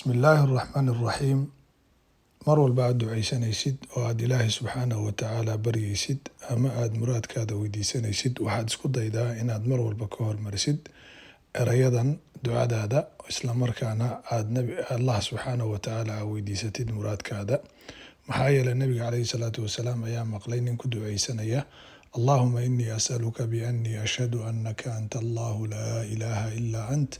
بسم الله الرحمن الرحيم. mar walba aad ducaysanaysid oo aad ilaahay subxaanahu watacaala baryaysid ama aad muraadkaada weydiisanaysid waxaad isku daydaa inaad mar walba ka hormarisid erayadan ducadaada islamarkaana aad allah subxaanahu watacaala aa weydiisatid muraadkaada. maxaa yeelay nabiga calayhi salaatu wasalaam ayaa maqlay nin ku ducaysanaya اللهم إني أسألك بأني أشهد أنك أنت الله لا إله إلا أنت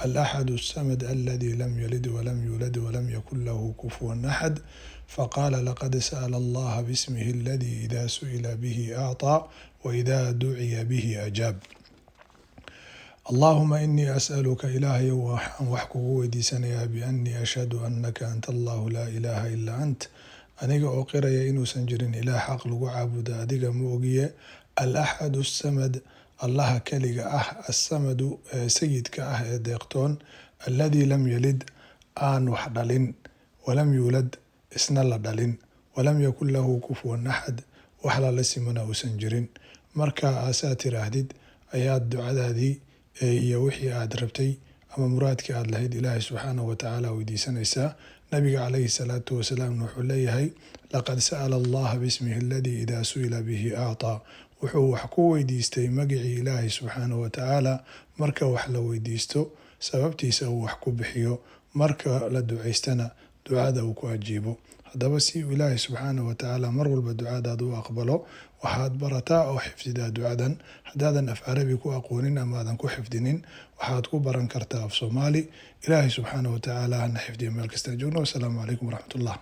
الأحد الصمد الذي لم يلد ولم يولد ولم يكن له كفوا أحد فقال لقد سأل الله باسمه الذي إذا سئل به أعطى وإذا دعي به أجاب. اللهم إني أسألك إلهي وحكو ويدي سنيا بأني أشهد أنك أنت الله لا إله إلا أنت aniga oo qiraya inuusan jirin ilaah xaq lagu caabuda adiga moogiye al-axad as-samad allaha kaliga ah as-samadu sayidka ah ee deeqtoon alladii lam yalid aan wax dhalin walam yuulad isna la dhalin walam yakun lahu kufuwan axad wax lala simana uusan jirin. marka aasaad tiraahdid ayaad ducadaadii iyo wixii aad rabtay ama muraadkii aad lahayd ilaahay subxaanahu watacaala weydiisanaysaa. nabiga calayhi salaatu wasalaam wuxuu leeyahay laqad sa'ala allaha bismihi alladii idaa su'ila bihi actaa. wuxuu wax ku weydiistay magacii ilaahay subxaanahu watacaala marka wax la weydiisto sababtiisa uu wax ku bixiyo, marka la ducaystana ducada uu ku ajiibo. haddaba si uu ilaahay subxaanahu watacaala mar walba ducadaada u aqbalo waxaad barataa oo xifdidaa ducadan. haddaadan af carabi ku aqoonin ama aadan ku xifdinin waxaad ku baran kartaa af soomaali. ilaahay subxaanahu watacaala hana xifdiyo meel kastaan joogno. wasalaamu calaykum waraxmatullah.